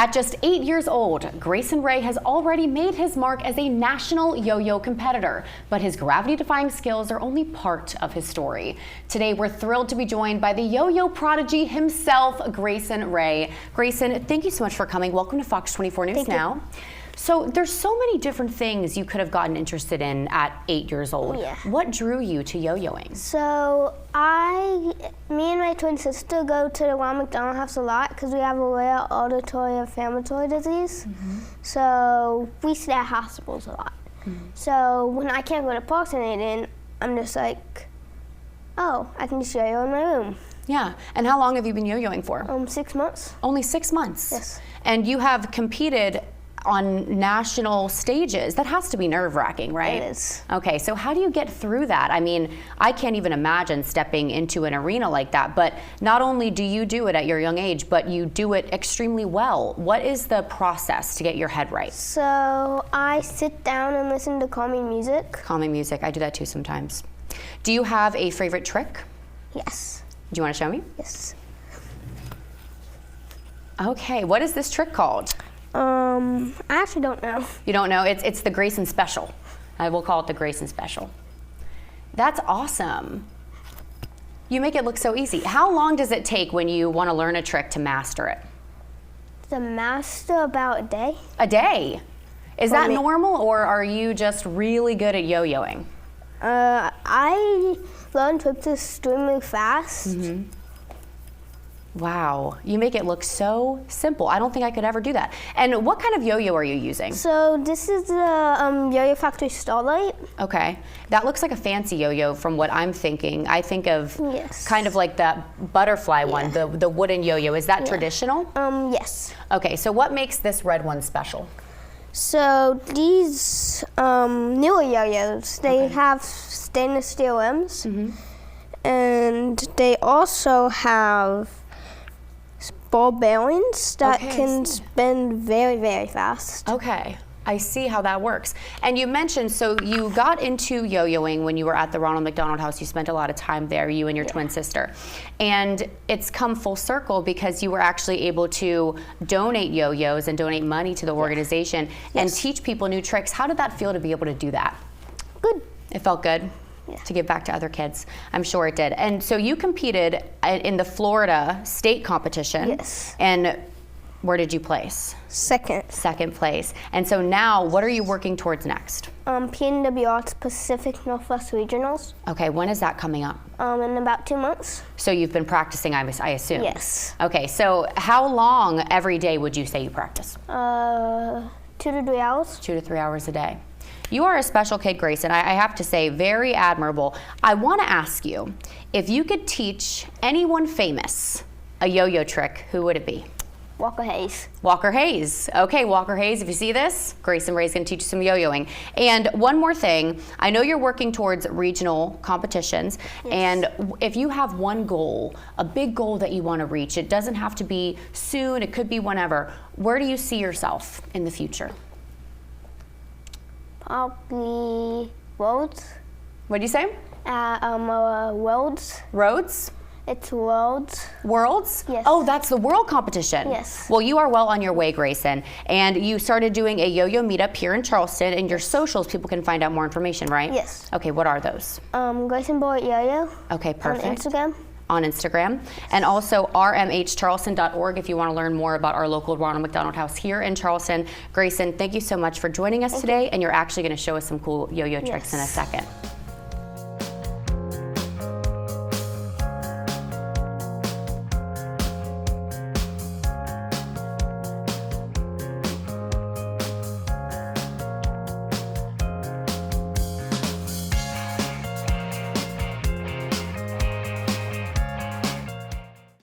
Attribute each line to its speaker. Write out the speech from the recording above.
Speaker 1: At just 8 years old, Crayson Ray has already made his mark as a national yo-yo competitor, but his gravity-defying skills are only part of his story. Today, we're thrilled to be joined by the yo-yo prodigy himself, Crayson Ray. Crayson, thank you so much for coming. Welcome to Fox 24 News Now. So there's so many different things you could have gotten interested in at 8 years old.
Speaker 2: Yeah.
Speaker 1: What drew you to yo-yoing?
Speaker 2: So me and my twin sister go to the Ronald McDonald house a lot because we have a rare auditory inflammatory disease. So we stay at hospitals a lot. So when I can't go to parks or anything, I'm just like, oh, I can just yo-yo in my room.
Speaker 1: Yeah, and how long have you been yo-yoing for?
Speaker 2: 6 months.
Speaker 1: Only 6 months?
Speaker 2: Yes.
Speaker 1: And you have competed on national stages. That has to be nerve-wracking, right?
Speaker 2: It is.
Speaker 1: Okay, so how do you get through that? I mean, I can't even imagine stepping into an arena like that, but not only do you do it at your young age, but you do it extremely well. What is the process to get your head right?
Speaker 2: So I sit down and listen to calming music.
Speaker 1: Calming music, I do that too sometimes. Do you have a favorite trick?
Speaker 2: Yes.
Speaker 1: Do you want to show me?
Speaker 2: Yes.
Speaker 1: Okay, what is this trick called?
Speaker 2: I actually don't know.
Speaker 1: You don't know? It's the Crayson Special. I will call it the Crayson Special. That's awesome. You make it look so easy. How long does it take when you want to learn a trick to master it?
Speaker 2: To master about a day.
Speaker 1: A day? Is that normal, or are you just really good at yo-yoing?
Speaker 2: I learn tricks extremely fast.
Speaker 1: Wow, you make it look so simple. I don't think I could ever do that. And what kind of yo-yo are you using?
Speaker 2: So this is the Yo-Yo Factory Starlight.
Speaker 1: Okay, that looks like a fancy yo-yo from what I'm thinking. I think of kind of like that butterfly one, the wooden yo-yo. Is that traditional?
Speaker 2: Yes.
Speaker 1: Okay, so what makes this red one special?
Speaker 2: So these newer yo-yos, they have stainless steel rims, and they also have ball bearings that can spin very, very fast.
Speaker 1: Okay, I see how that works. And you mentioned, so you got into yo-yoing when you were at the Ronald McDonald house. You spent a lot of time there, you and your twin sister. And it's come full circle because you were actually able to donate yo-yos and donate money to the organization and teach people new tricks. How did that feel to be able to do that?
Speaker 2: Good.
Speaker 1: It felt good? To give back to other kids. I'm sure it did. And so you competed in the Florida state competition.
Speaker 2: Yes.
Speaker 1: And where did you place?
Speaker 2: Second.
Speaker 1: Second place. And so now, what are you working towards next?
Speaker 2: PNWR's Pacific Northwest Regionals.
Speaker 1: Okay, when is that coming up?
Speaker 2: In about 2 months.
Speaker 1: So you've been practicing, I assume?
Speaker 2: Yes.
Speaker 1: Okay, so how long every day would you say you practice?
Speaker 2: 2 to 3 hours.
Speaker 1: 2 to 3 hours a day. You are a special kid, Crayson. I have to say, very admirable. I want to ask you, if you could teach anyone famous a yo-yo trick, who would it be?
Speaker 2: Walker Hayes.
Speaker 1: Walker Hayes. Okay, Walker Hayes, if you see this, Crayson Ray's going to teach you some yo-yoing. And one more thing, I know you're working towards regional competitions, and if you have one goal, a big goal that you want to reach, it doesn't have to be soon, it could be whenever. Where do you see yourself in the future?
Speaker 2: Probably Worlds.
Speaker 1: What did you say?
Speaker 2: Worlds.
Speaker 1: Roads?
Speaker 2: It's Worlds.
Speaker 1: Worlds?
Speaker 2: Yes.
Speaker 1: Oh, that's the world competition.
Speaker 2: Yes.
Speaker 1: Well, you are well on your way, Crayson. And you started doing a yo-yo meetup here in Charleston, and your socials, people can find out more information, right?
Speaker 2: Yes.
Speaker 1: Okay, what are those?
Speaker 2: Crayson Boy Yo-Yo.
Speaker 1: Okay, perfect.
Speaker 2: On Instagram.
Speaker 1: On Instagram, and also rmhcharleston.org if you want to learn more about our local Ronald McDonald house here in Charleston. Crayson, thank you so much for joining us today, and you're actually going to show us some cool yo-yo tricks in a second.